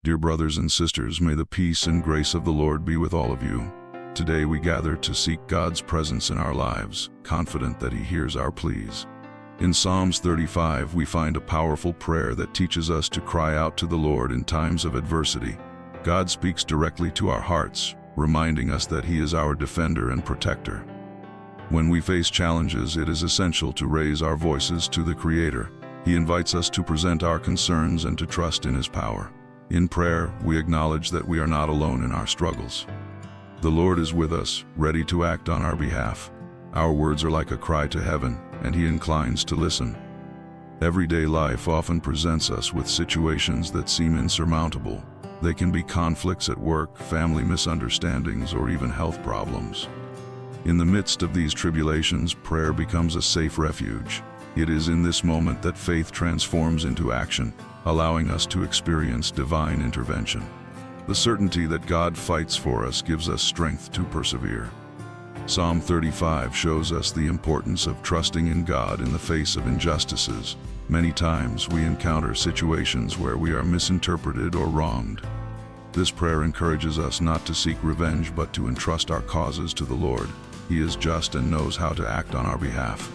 Dear brothers and sisters, may the peace and grace of the Lord be with all of you. Today we gather to seek God's presence in our lives, confident that He hears our pleas. In Psalms 35, we find a powerful prayer that teaches us to cry out to the Lord in times of adversity. God speaks directly to our hearts, reminding us that He is our defender and protector. When we face challenges, it is essential to raise our voices to the Creator. He invites us to present our concerns and to trust in His power. In prayer, we acknowledge that we are not alone in our struggles. The Lord is with us, ready to act on our behalf. Our words are like a cry to heaven, and He inclines to listen. Everyday life often presents us with situations that seem insurmountable. They can be conflicts at work, family misunderstandings, or even health problems. In the midst of these tribulations, prayer becomes a safe refuge. It is in this moment that faith transforms into action, allowing us to experience divine intervention. The certainty that God fights for us gives us strength to persevere. Psalm 35 shows us the importance of trusting in God in the face of injustices. Many times we encounter situations where we are misinterpreted or wronged. This prayer encourages us not to seek revenge but to entrust our causes to the Lord. He is just and knows how to act on our behalf.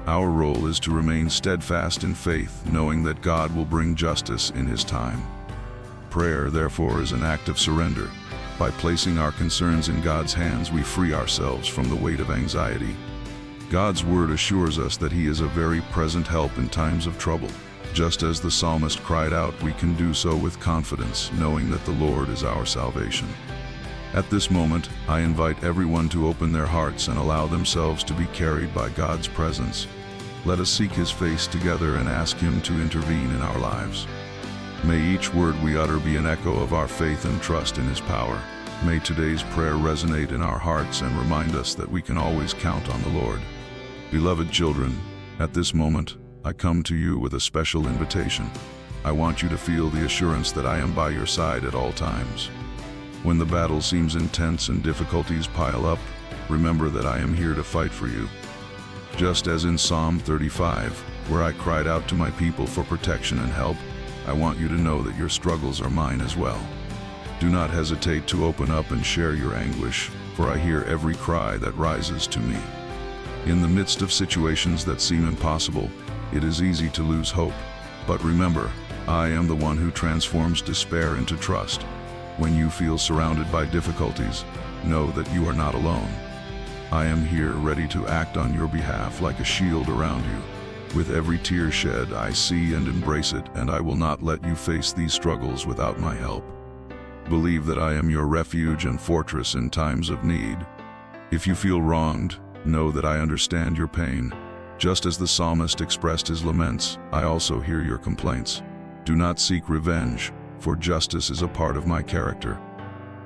Our role is to remain steadfast in faith, knowing that God will bring justice in His time. Prayer, therefore, is an act of surrender. By placing our concerns in God's hands, we free ourselves from the weight of anxiety. God's word assures us that He is a very present help in times of trouble. Just as the psalmist cried out, we can do so with confidence, knowing that the Lord is our salvation. At this moment, I invite everyone to open their hearts and allow themselves to be carried by God's presence. Let us seek His face together and ask Him to intervene in our lives. May each word we utter be an echo of our faith and trust in His power. May today's prayer resonate in our hearts and remind us that we can always count on the Lord. Beloved children, at this moment, I come to you with a special invitation. I want you to feel the assurance that I am by your side at all times. When the battle seems intense and difficulties pile up, remember that I am here to fight for you. Just as in Psalm 35, where I cried out to my people for protection and help, I want you to know that your struggles are mine as well. Do not hesitate to open up and share your anguish, for I hear every cry that rises to me. In the midst of situations that seem impossible, it is easy to lose hope. But remember, I am the one who transforms despair into trust. When you feel surrounded by difficulties, know that you are not alone. I am here ready to act on your behalf like a shield around you. With every tear shed, I see and embrace it, and I will not let you face these struggles without my help. Believe that I am your refuge and fortress in times of need. If you feel wronged, know that I understand your pain. Just as the psalmist expressed his laments, I also hear your complaints. Do not seek revenge, for justice is a part of my character.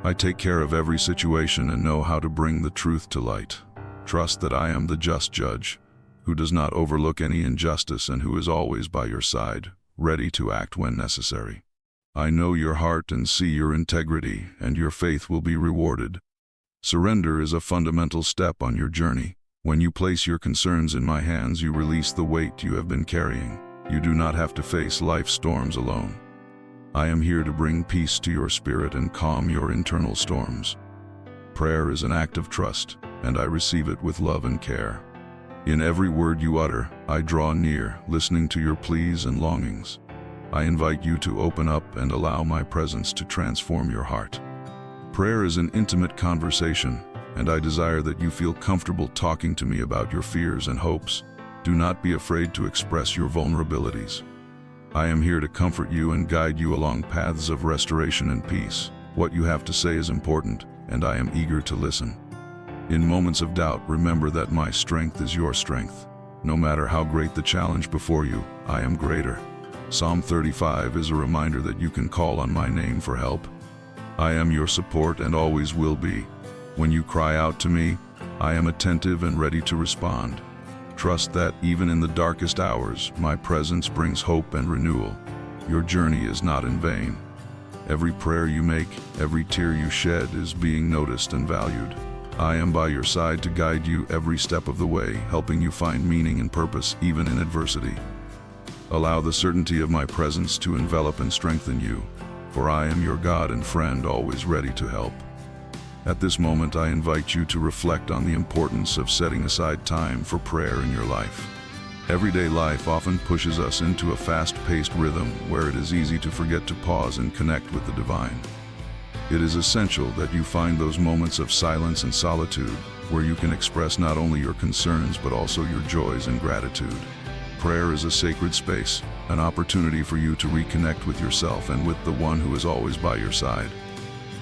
I take care of every situation and know how to bring the truth to light. Trust that I am the just judge, who does not overlook any injustice and who is always by your side, ready to act when necessary. I know your heart and see your integrity, and your faith will be rewarded. Surrender is a fundamental step on your journey. When you place your concerns in my hands, you release the weight you have been carrying. You do not have to face life's storms alone. I am here to bring peace to your spirit and calm your internal storms. Prayer is an act of trust, and I receive it with love and care. In every word you utter, I draw near, listening to your pleas and longings. I invite you to open up and allow my presence to transform your heart. Prayer is an intimate conversation, and I desire that you feel comfortable talking to me about your fears and hopes. Do not be afraid to express your vulnerabilities. I am here to comfort you and guide you along paths of restoration and peace. What you have to say is important, and I am eager to listen. In moments of doubt, remember that my strength is your strength. No matter how great the challenge before you, I am greater. Psalm 35 is a reminder that you can call on my name for help. I am your support and always will be. When you cry out to me, I am attentive and ready to respond. Trust that, even in the darkest hours, my presence brings hope and renewal. Your journey is not in vain. Every prayer you make, every tear you shed is being noticed and valued. I am by your side to guide you every step of the way, helping you find meaning and purpose even in adversity. Allow the certainty of my presence to envelop and strengthen you. for I am your God and friend, always ready to help. At this moment, I invite you to reflect on the importance of setting aside time for prayer in your life. Everyday life often pushes us into a fast-paced rhythm where it is easy to forget to pause and connect with the divine. It is essential that you find those moments of silence and solitude where you can express not only your concerns but also your joys and gratitude. Prayer is a sacred space, an opportunity for you to reconnect with yourself and with the one who is always by your side.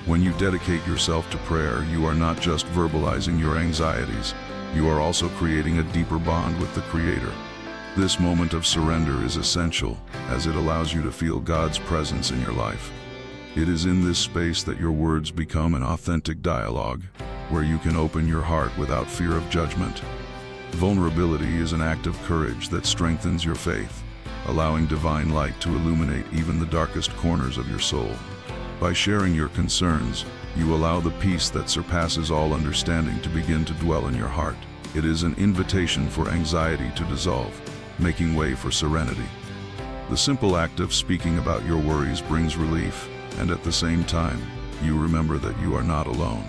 When you dedicate yourself to prayer, you are not just verbalizing your anxieties, you are also creating a deeper bond with the Creator. This moment of surrender is essential, as it allows you to feel God's presence in your life. It is in this space that your words become an authentic dialogue, where you can open your heart without fear of judgment. Vulnerability is an act of courage that strengthens your faith, allowing divine light to illuminate even the darkest corners of your soul. By sharing your concerns, you allow the peace that surpasses all understanding to begin to dwell in your heart. It is an invitation for anxiety to dissolve, making way for serenity. The simple act of speaking about your worries brings relief, and at the same time, you remember that you are not alone.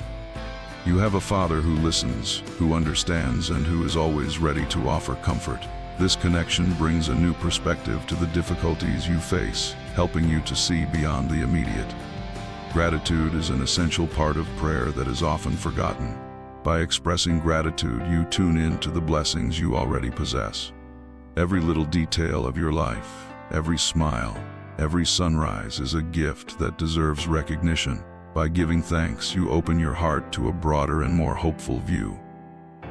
You have a Father who listens, who understands, and who is always ready to offer comfort. This connection brings a new perspective to the difficulties you face, helping you to see beyond the immediate. Gratitude is an essential part of prayer that is often forgotten. By expressing gratitude, you tune in to the blessings you already possess. Every little detail of your life, every smile, every sunrise is a gift that deserves recognition. By giving thanks, you open your heart to a broader and more hopeful view.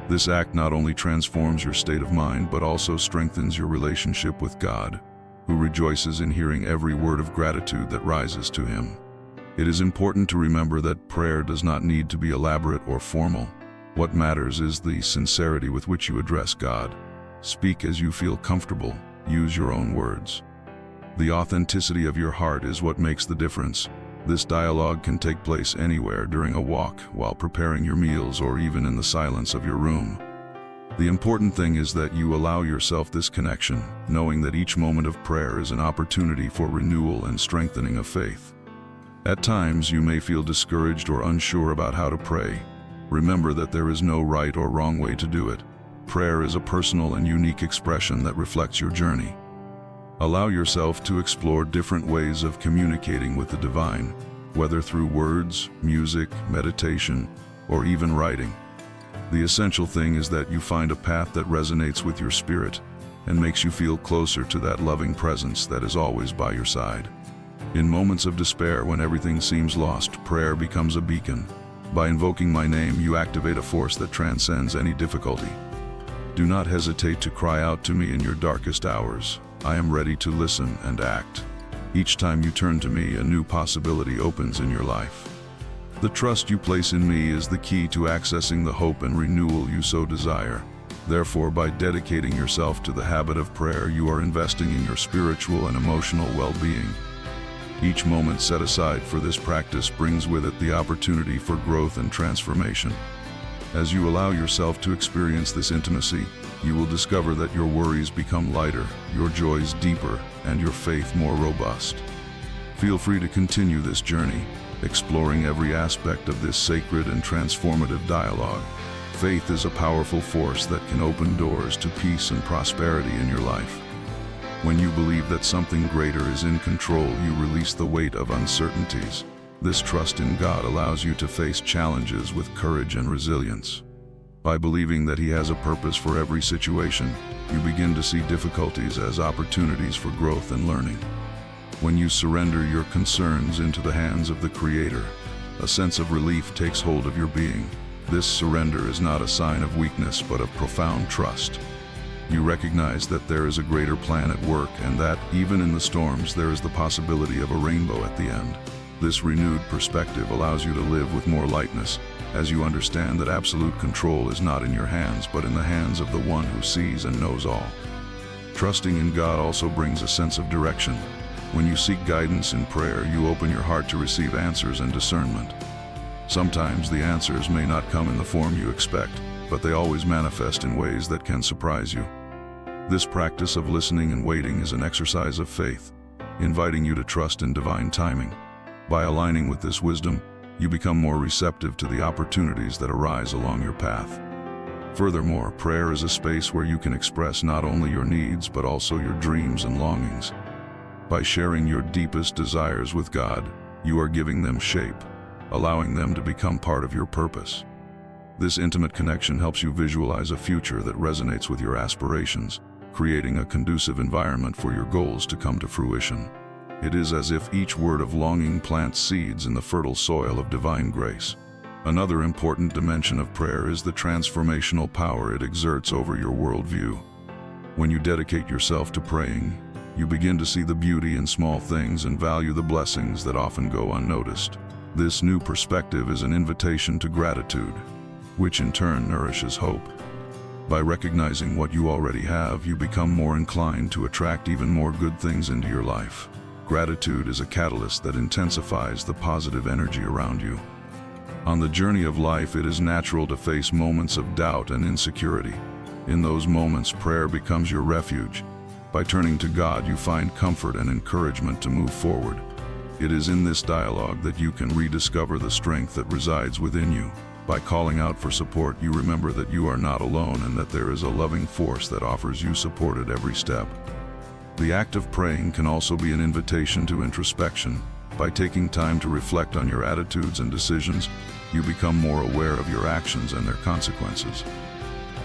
This act not only transforms your state of mind, but also strengthens your relationship with God, who rejoices in hearing every word of gratitude that rises to Him. It is important to remember that prayer does not need to be elaborate or formal. What matters is the sincerity with which you address God. Speak as you feel comfortable. Use your own words. The authenticity of your heart is what makes the difference. This dialogue can take place anywhere, during a walk, while preparing your meals, or even in the silence of your room. The important thing is that you allow yourself this connection, knowing that each moment of prayer is an opportunity for renewal and strengthening of faith. At times, you may feel discouraged or unsure about how to pray. Remember that there is no right or wrong way to do it. Prayer is a personal and unique expression that reflects your journey. Allow yourself to explore different ways of communicating with the divine, whether through words, music, meditation, or even writing. The essential thing is that you find a path that resonates with your spirit and makes you feel closer to that loving presence that is always by your side. In moments of despair, when everything seems lost, prayer becomes a beacon. By invoking my name, you activate a force that transcends any difficulty. Do not hesitate to cry out to me in your darkest hours. I am ready to listen and act. Each time you turn to me, a new possibility opens in your life. The trust you place in me is the key to accessing the hope and renewal you so desire. Therefore, by dedicating yourself to the habit of prayer, you are investing in your spiritual and emotional well-being. Each moment set aside for this practice brings with it the opportunity for growth and transformation. As you allow yourself to experience this intimacy, you will discover that your worries become lighter, your joys deeper, and your faith more robust. Feel free to continue this journey, exploring every aspect of this sacred and transformative dialogue. Faith is a powerful force that can open doors to peace and prosperity in your life. When you believe that something greater is in control, you release the weight of uncertainties. This trust in God allows you to face challenges with courage and resilience. By believing that He has a purpose for every situation, you begin to see difficulties as opportunities for growth and learning. When you surrender your concerns into the hands of the Creator, a sense of relief takes hold of your being. This surrender is not a sign of weakness, but of profound trust. You recognize that there is a greater plan at work, and that, even in the storms, there is the possibility of a rainbow at the end. This renewed perspective allows you to live with more lightness, as you understand that absolute control is not in your hands, but in the hands of the one who sees and knows all. Trusting in God also brings a sense of direction. When you seek guidance in prayer, you open your heart to receive answers and discernment. Sometimes the answers may not come in the form you expect, but they always manifest in ways that can surprise you. This practice of listening and waiting is an exercise of faith, inviting you to trust in divine timing. By aligning with this wisdom, you become more receptive to the opportunities that arise along your path. Furthermore, prayer is a space where you can express not only your needs but also your dreams and longings. By sharing your deepest desires with God, you are giving them shape, allowing them to become part of your purpose. This intimate connection helps you visualize a future that resonates with your aspirations, creating a conducive environment for your goals to come to fruition. It is as if each word of longing plants seeds in the fertile soil of divine grace. Another important dimension of prayer is the transformational power it exerts over your worldview. When you dedicate yourself to praying, you begin to see the beauty in small things and value the blessings that often go unnoticed. This new perspective is an invitation to gratitude, which in turn nourishes hope. By recognizing what you already have, you become more inclined to attract even more good things into your life. Gratitude is a catalyst that intensifies the positive energy around you. On the journey of life, it is natural to face moments of doubt and insecurity. In those moments, prayer becomes your refuge. By turning to God, you find comfort and encouragement to move forward. It is in this dialogue that you can rediscover the strength that resides within you. By calling out for support, you remember that you are not alone and that there is a loving force that offers you support at every step. The act of praying can also be an invitation to introspection. By taking time to reflect on your attitudes and decisions, you become more aware of your actions and their consequences.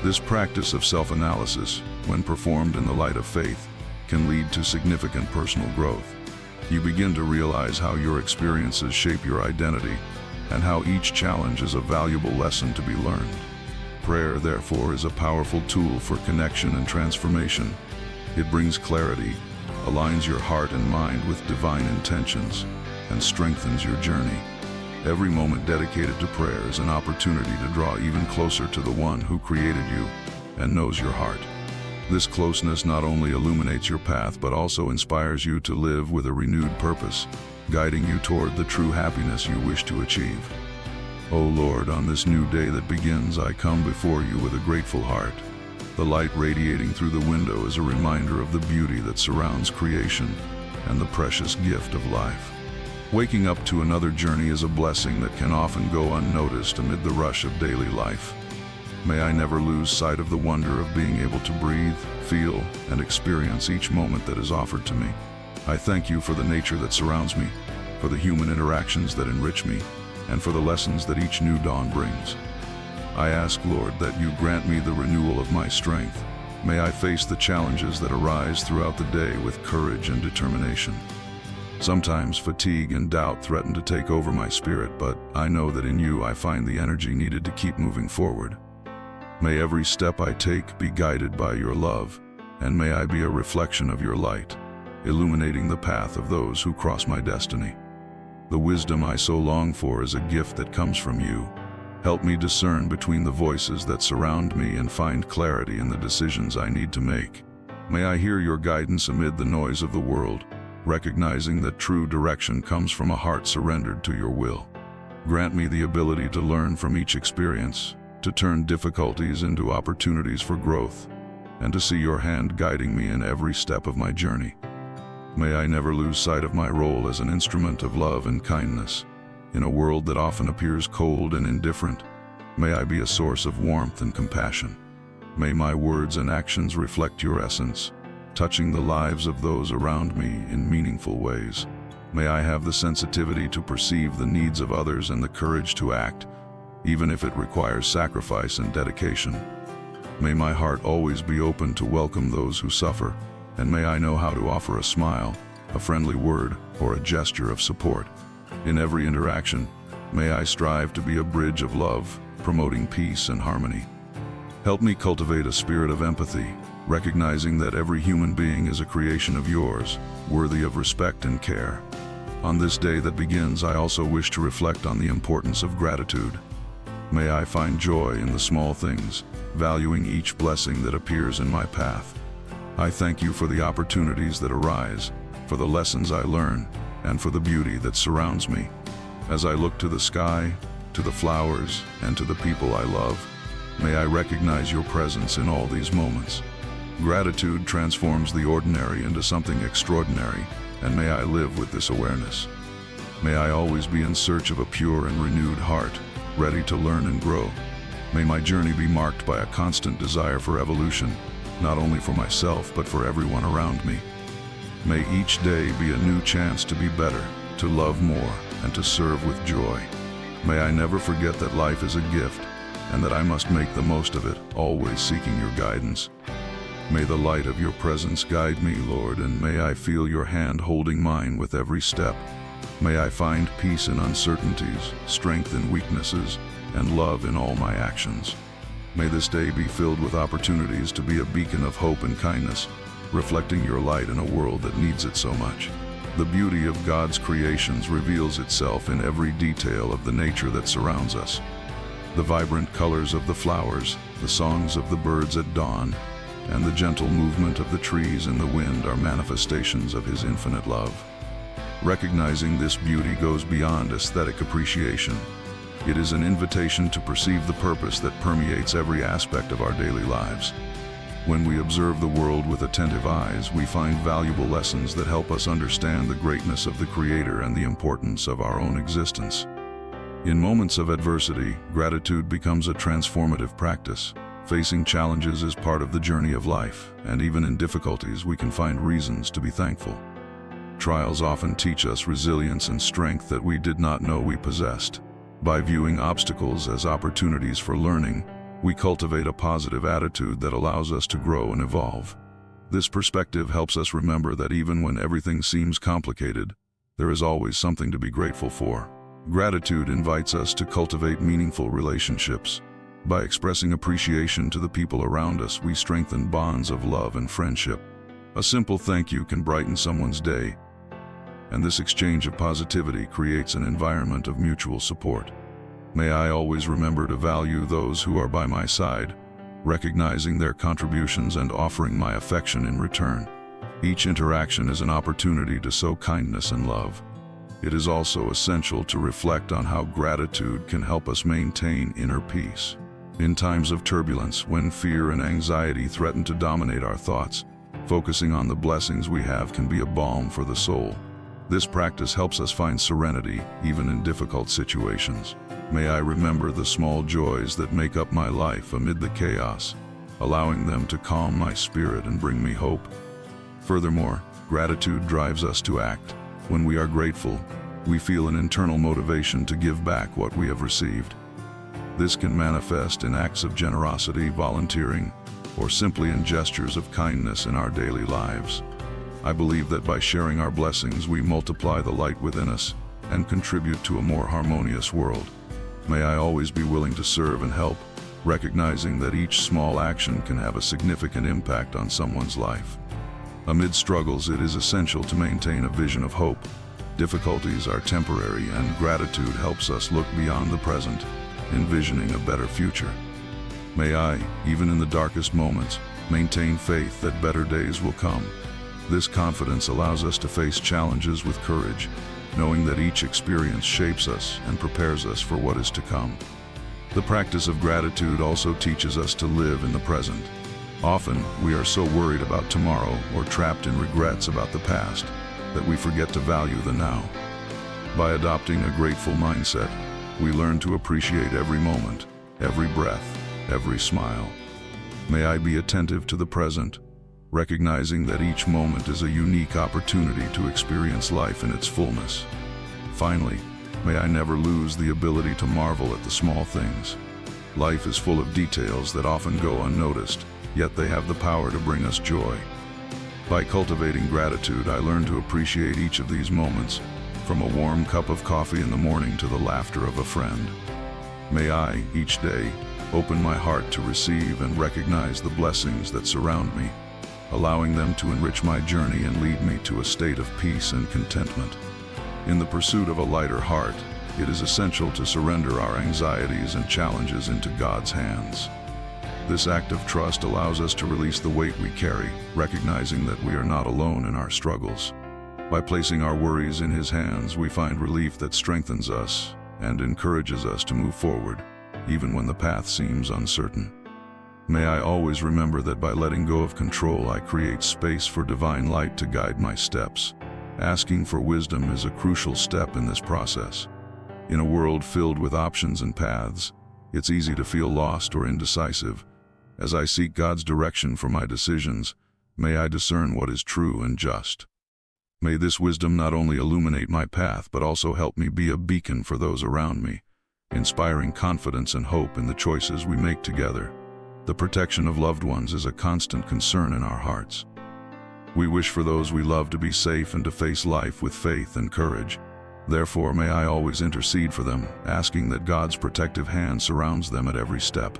This practice of self-analysis, when performed in the light of faith, can lead to significant personal growth. You begin to realize how your experiences shape your identity and how each challenge is a valuable lesson to be learned. Prayer, therefore, is a powerful tool for connection and transformation. It brings clarity, aligns your heart and mind with divine intentions, and strengthens your journey. Every moment dedicated to prayer is an opportunity to draw even closer to the one who created you and knows your heart. This closeness not only illuminates your path but also inspires you to live with a renewed purpose, guiding you toward the true happiness you wish to achieve. O Lord, on this new day that begins, I come before you with a grateful heart. The light radiating through the window is a reminder of the beauty that surrounds creation and the precious gift of life. Waking up to another journey is a blessing that can often go unnoticed amid the rush of daily life. May I never lose sight of the wonder of being able to breathe, feel, and experience each moment that is offered to me. I thank you for the nature that surrounds me, for the human interactions that enrich me, and for the lessons that each new dawn brings. I ask, Lord, that you grant me the renewal of my strength. May I face the challenges that arise throughout the day with courage and determination. Sometimes fatigue and doubt threaten to take over my spirit, but I know that in you I find the energy needed to keep moving forward. May every step I take be guided by your love, and may I be a reflection of your light, illuminating the path of those who cross my destiny. The wisdom I so long for is a gift that comes from you. Help me discern between the voices that surround me and find clarity in the decisions I need to make. May I hear your guidance amid the noise of the world, recognizing that true direction comes from a heart surrendered to your will. Grant me the ability to learn from each experience, to turn difficulties into opportunities for growth, and to see your hand guiding me in every step of my journey. May I never lose sight of my role as an instrument of love and kindness. In a world that often appears cold and indifferent, may I be a source of warmth and compassion. May my words and actions reflect your essence, touching the lives of those around me in meaningful ways. May I have the sensitivity to perceive the needs of others and the courage to act, even if it requires sacrifice and dedication. May my heart always be open to welcome those who suffer, and may I know how to offer a smile, a friendly word, or a gesture of support. In every interaction, may I strive to be a bridge of love, promoting peace and harmony. Help me cultivate a spirit of empathy, recognizing that every human being is a creation of yours, worthy of respect and care. On this day that begins, I also wish to reflect on the importance of gratitude. May I find joy in the small things, valuing each blessing that appears in my path. I thank you for the opportunities that arise, for the lessons I learn, and for the beauty that surrounds me. As I look to the sky, to the flowers, and to the people I love, may I recognize your presence in all these moments. Gratitude transforms the ordinary into something extraordinary, and may I live with this awareness. May I always be in search of a pure and renewed heart, ready to learn and grow. May my journey be marked by a constant desire for evolution, not only for myself but for everyone around me. May each day be a new chance to be better, to love more, and to serve with joy. May I never forget that life is a gift, and that I must make the most of it, always seeking your guidance. May the light of your presence guide me, Lord, and may I feel your hand holding mine with every step. May I find peace in uncertainties, strength in weaknesses, and love in all my actions. May this day be filled with opportunities to be a beacon of hope and kindness, reflecting your light in a world that needs it so much. The beauty of God's creations reveals itself in every detail of the nature that surrounds us. The vibrant colors of the flowers, the songs of the birds at dawn, and the gentle movement of the trees in the wind are manifestations of His infinite love. Recognizing this beauty goes beyond aesthetic appreciation. It is an invitation to perceive the purpose that permeates every aspect of our daily lives. When we observe the world with attentive eyes, we find valuable lessons that help us understand the greatness of the Creator and the importance of our own existence. In moments of adversity, gratitude becomes a transformative practice. Facing challenges is part of the journey of life, and even in difficulties we can find reasons to be thankful. Trials often teach us resilience and strength that we did not know we possessed. By viewing obstacles as opportunities for learning, we cultivate a positive attitude that allows us to grow and evolve. This perspective helps us remember that even when everything seems complicated, there is always something to be grateful for. Gratitude invites us to cultivate meaningful relationships. By expressing appreciation to the people around us, we strengthen bonds of love and friendship. A simple thank you can brighten someone's day, and this exchange of positivity creates an environment of mutual support. May I always remember to value those who are by my side, recognizing their contributions and offering my affection in return. Each interaction is an opportunity to sow kindness and love. It is also essential to reflect on how gratitude can help us maintain inner peace. In times of turbulence, when fear and anxiety threaten to dominate our thoughts, focusing on the blessings we have can be a balm for the soul. This practice helps us find serenity, even in difficult situations. May I remember the small joys that make up my life amid the chaos, allowing them to calm my spirit and bring me hope. Furthermore, gratitude drives us to act. When we are grateful, we feel an internal motivation to give back what we have received. This can manifest in acts of generosity, volunteering, or simply in gestures of kindness in our daily lives. I believe that by sharing our blessings, we multiply the light within us and contribute to a more harmonious world. May I always be willing to serve and help, recognizing that each small action can have a significant impact on someone's life. Amid struggles, it is essential to maintain a vision of hope. Difficulties are temporary, and gratitude helps us look beyond the present, envisioning a better future. May I, even in the darkest moments, maintain faith that better days will come. This confidence allows us to face challenges with courage, knowing that each experience shapes us and prepares us for what is to come. The practice of gratitude also teaches us to live in the present. Often, we are so worried about tomorrow or trapped in regrets about the past that we forget to value the now. By adopting a grateful mindset, we learn to appreciate every moment, every breath, every smile. May I be attentive to the present, recognizing that each moment is a unique opportunity to experience life in its fullness. Finally, may I never lose the ability to marvel at the small things. Life is full of details that often go unnoticed, yet they have the power to bring us joy. By cultivating gratitude, I learn to appreciate each of these moments, from a warm cup of coffee in the morning to the laughter of a friend. May I, each day, open my heart to receive and recognize the blessings that surround me, allowing them to enrich my journey and lead me to a state of peace and contentment. In the pursuit of a lighter heart, it is essential to surrender our anxieties and challenges into God's hands. This act of trust allows us to release the weight we carry, recognizing that we are not alone in our struggles. By placing our worries in His hands, we find relief that strengthens us and encourages us to move forward, even when the path seems uncertain. May I always remember that by letting go of control, I create space for divine light to guide my steps. Asking for wisdom is a crucial step in this process. In a world filled with options and paths, it's easy to feel lost or indecisive. As I seek God's direction for my decisions, may I discern what is true and just. May this wisdom not only illuminate my path but also help me be a beacon for those around me, inspiring confidence and hope in the choices we make together. The protection of loved ones is a constant concern in our hearts. We wish for those we love to be safe and to face life with faith and courage. Therefore, may I always intercede for them, asking that God's protective hand surrounds them at every step.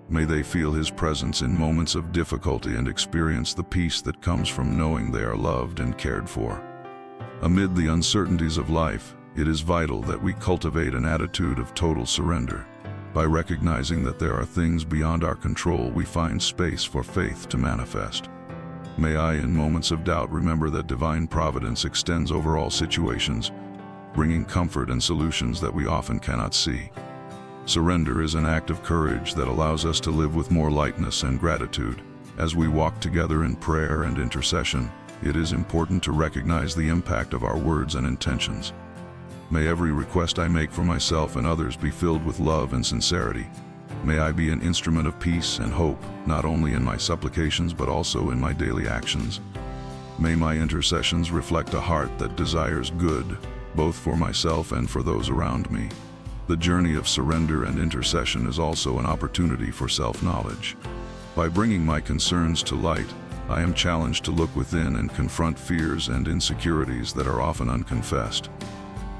May they feel His presence in moments of difficulty and experience the peace that comes from knowing they are loved and cared for. Amid the uncertainties of life, it is vital that we cultivate an attitude of total surrender. By recognizing that there are things beyond our control, we find space for faith to manifest. May I, in moments of doubt, remember that divine providence extends over all situations, bringing comfort and solutions that we often cannot see. Surrender is an act of courage that allows us to live with more lightness and gratitude. As we walk together in prayer and intercession, it is important to recognize the impact of our words and intentions. May every request I make for myself and others be filled with love and sincerity. May I be an instrument of peace and hope, not only in my supplications but also in my daily actions. May my intercessions reflect a heart that desires good, both for myself and for those around me. The journey of surrender and intercession is also an opportunity for self-knowledge. By bringing my concerns to light, I am challenged to look within and confront fears and insecurities that are often unconfessed.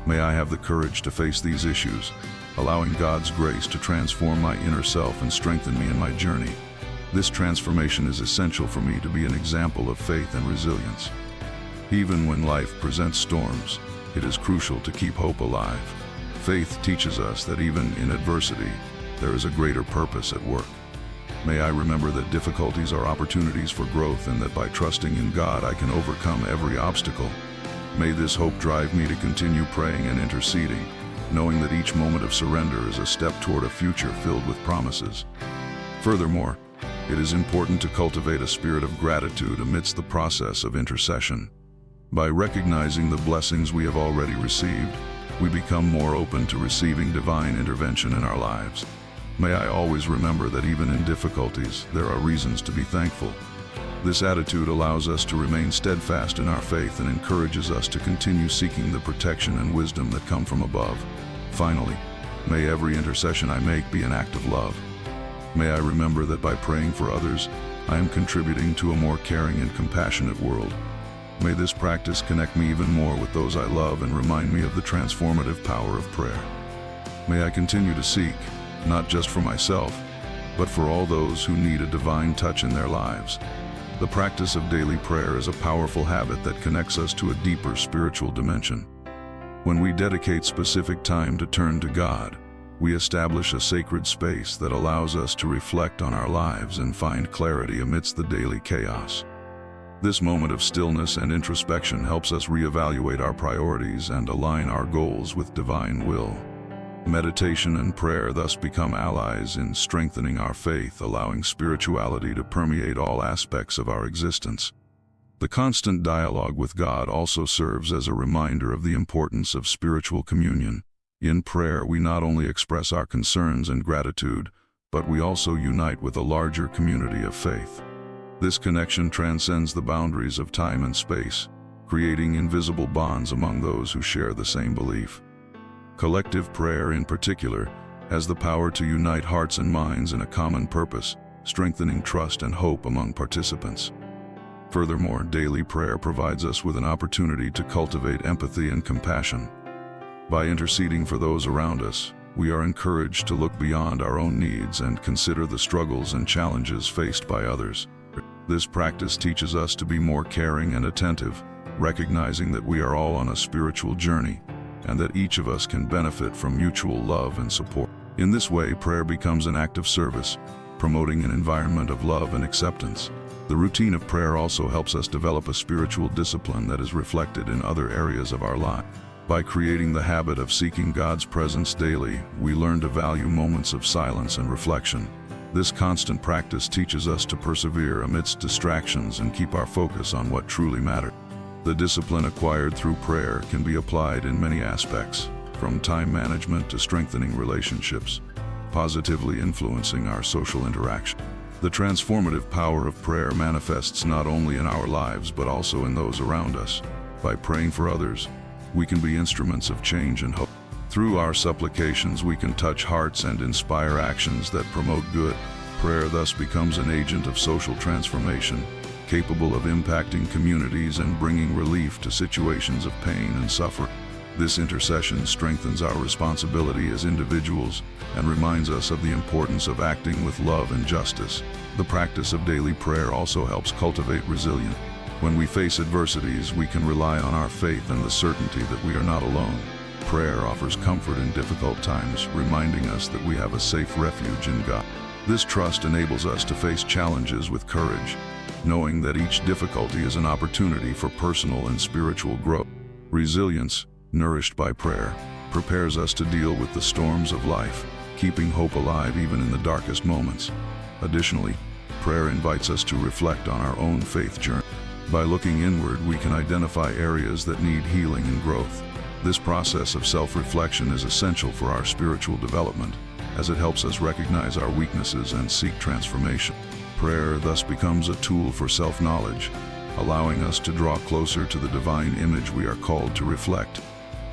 May I have the courage to face these issues, allowing God's grace to transform my inner self and strengthen me in my journey. This transformation is essential for me to be an example of faith and resilience. Even when life presents storms, it is crucial to keep hope alive. Faith teaches us that even in adversity, there is a greater purpose at work. May I remember that difficulties are opportunities for growth and that by trusting in God I can overcome every obstacle. May this hope drive me to continue praying and interceding, knowing that each moment of surrender is a step toward a future filled with promises. Furthermore, it is important to cultivate a spirit of gratitude amidst the process of intercession. By recognizing the blessings we have already received, we become more open to receiving divine intervention in our lives. May I always remember that even in difficulties, there are reasons to be thankful. This attitude allows us to remain steadfast in our faith and encourages us to continue seeking the protection and wisdom that come from above. Finally, may every intercession I make be an act of love. May I remember that by praying for others, I am contributing to a more caring and compassionate world. May this practice connect me even more with those I love and remind me of the transformative power of prayer. May I continue to seek, not just for myself, but for all those who need a divine touch in their lives. The practice of daily prayer is a powerful habit that connects us to a deeper spiritual dimension. When we dedicate specific time to turn to God, we establish a sacred space that allows us to reflect on our lives and find clarity amidst the daily chaos. This moment of stillness and introspection helps us reevaluate our priorities and align our goals with divine will. Meditation and prayer thus become allies in strengthening our faith, allowing spirituality to permeate all aspects of our existence. The constant dialogue with God also serves as a reminder of the importance of spiritual communion. In prayer, we not only express our concerns and gratitude, but we also unite with a larger community of faith. This connection transcends the boundaries of time and space, creating invisible bonds among those who share the same belief. Collective prayer, in particular, has the power to unite hearts and minds in a common purpose, strengthening trust and hope among participants. Furthermore, daily prayer provides us with an opportunity to cultivate empathy and compassion. By interceding for those around us, we are encouraged to look beyond our own needs and consider the struggles and challenges faced by others. This practice teaches us to be more caring and attentive, recognizing that we are all on a spiritual journey and that each of us can benefit from mutual love and support. In this way, prayer becomes an act of service, promoting an environment of love and acceptance. The routine of prayer also helps us develop a spiritual discipline that is reflected in other areas of our life. By creating the habit of seeking God's presence daily, we learn to value moments of silence and reflection. This constant practice teaches us to persevere amidst distractions and keep our focus on what truly matters. The discipline acquired through prayer can be applied in many aspects, from time management to strengthening relationships, positively influencing our social interaction. The transformative power of prayer manifests not only in our lives but also in those around us. By praying for others, we can be instruments of change and hope. Through our supplications, we can touch hearts and inspire actions that promote good. Prayer thus becomes an agent of social transformation, capable of impacting communities and bringing relief to situations of pain and suffering. This intercession strengthens our responsibility as individuals and reminds us of the importance of acting with love and justice. The practice of daily prayer also helps cultivate resilience. When we face adversities, we can rely on our faith and the certainty that we are not alone. Prayer offers comfort in difficult times, reminding us that we have a safe refuge in God. This trust enables us to face challenges with courage, knowing that each difficulty is an opportunity for personal and spiritual growth. Resilience, nourished by prayer, prepares us to deal with the storms of life, keeping hope alive even in the darkest moments. Additionally, prayer invites us to reflect on our own faith journey. By looking inward, we can identify areas that need healing and growth. This process of self-reflection is essential for our spiritual development, as it helps us recognize our weaknesses and seek transformation. Prayer thus becomes a tool for self-knowledge, allowing us to draw closer to the divine image we are called to reflect.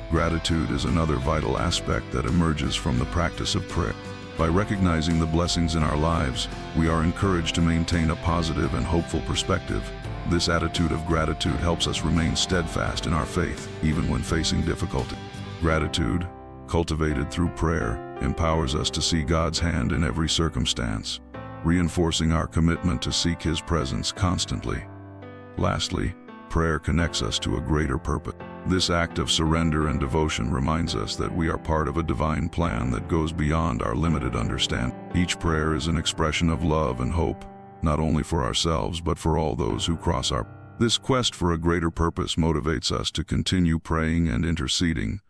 Gratitude is another vital aspect that emerges from the practice of prayer. By recognizing the blessings in our lives, we are encouraged to maintain a positive and hopeful perspective. This attitude of gratitude helps us remain steadfast in our faith, even when facing difficulty. Gratitude, cultivated through prayer, empowers us to see God's hand in every circumstance, reinforcing our commitment to seek His presence constantly. Lastly, prayer connects us to a greater purpose. This act of surrender and devotion reminds us that we are part of a divine plan that goes beyond our limited understanding. Each prayer is an expression of love and hope, not only for ourselves but for all those who cross our path. This quest for a greater purpose motivates us to continue praying and interceding,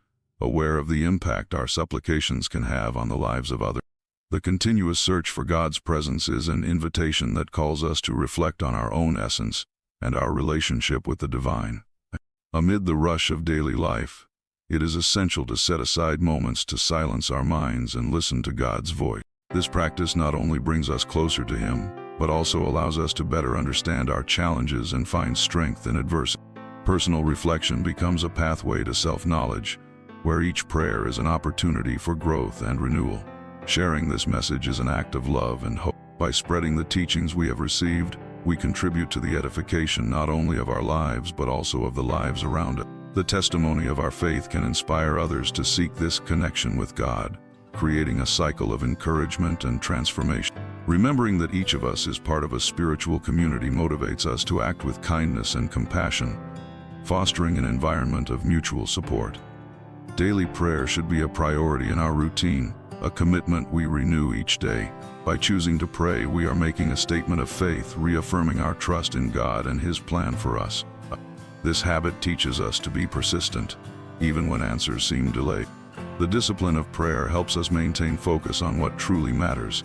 aware of the impact our supplications can have on the lives of others. The continuous search for God's presence is an invitation that calls us to reflect on our own essence and our relationship with the divine. Amid the rush of daily life, it is essential to set aside moments to silence our minds and listen to God's voice. This practice not only brings us closer to Him, but also allows us to better understand our challenges and find strength in adversity. Personal reflection becomes a pathway to self-knowledge, where each prayer is an opportunity for growth and renewal. Sharing this message is an act of love and hope. By spreading the teachings we have received, we contribute to the edification not only of our lives but also of the lives around us. The testimony of our faith can inspire others to seek this connection with God, creating a cycle of encouragement and transformation. Remembering that each of us is part of a spiritual community motivates us to act with kindness and compassion, fostering an environment of mutual support. Daily prayer should be a priority in our routine, a commitment we renew each day. By choosing to pray, we are making a statement of faith, reaffirming our trust in God and His plan for us. This habit teaches us to be persistent, even when answers seem delayed. The discipline of prayer helps us maintain focus on what truly matters,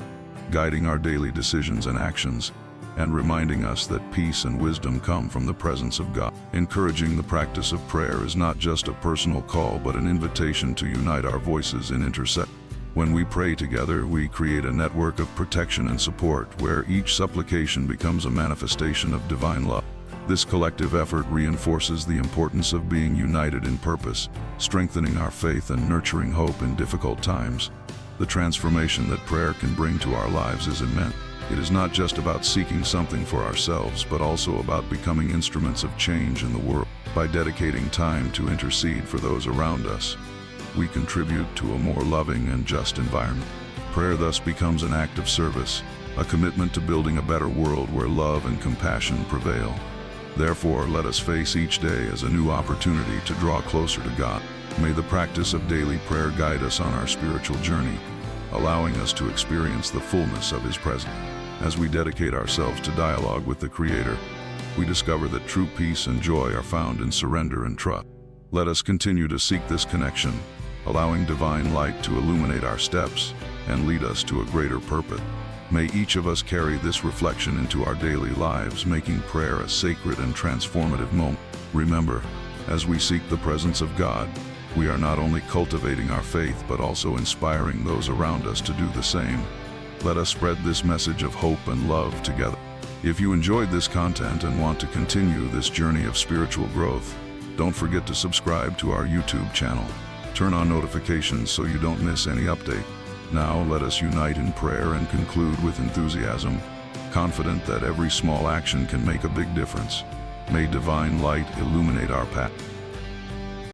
guiding our daily decisions and actions, and reminding us that peace and wisdom come from the presence of God. Encouraging the practice of prayer is not just a personal call, but an invitation to unite our voices in intercession. When we pray together, we create a network of protection and support, where each supplication becomes a manifestation of divine love. This collective effort reinforces the importance of being united in purpose, strengthening our faith and nurturing hope in difficult times. The transformation that prayer can bring to our lives is immense. It is not just about seeking something for ourselves, but also about becoming instruments of change in the world. By dedicating time to intercede for those around us, we contribute to a more loving and just environment. Prayer thus becomes an act of service, a commitment to building a better world where love and compassion prevail. Therefore, let us face each day as a new opportunity to draw closer to God. May the practice of daily prayer guide us on our spiritual journey, allowing us to experience the fullness of His presence. As we dedicate ourselves to dialogue with the Creator, we discover that true peace and joy are found in surrender and trust. Let us continue to seek this connection, allowing divine light to illuminate our steps and lead us to a greater purpose. May each of us carry this reflection into our daily lives, making prayer a sacred and transformative moment. Remember, as we seek the presence of God, we are not only cultivating our faith but also inspiring those around us to do the same. Let us spread this message of hope and love together. If you enjoyed this content and want to continue this journey of spiritual growth, don't forget to subscribe to our YouTube channel. Turn on notifications so you don't miss any update. Now let us unite in prayer and conclude with enthusiasm, confident that every small action can make a big difference. May divine light illuminate our path.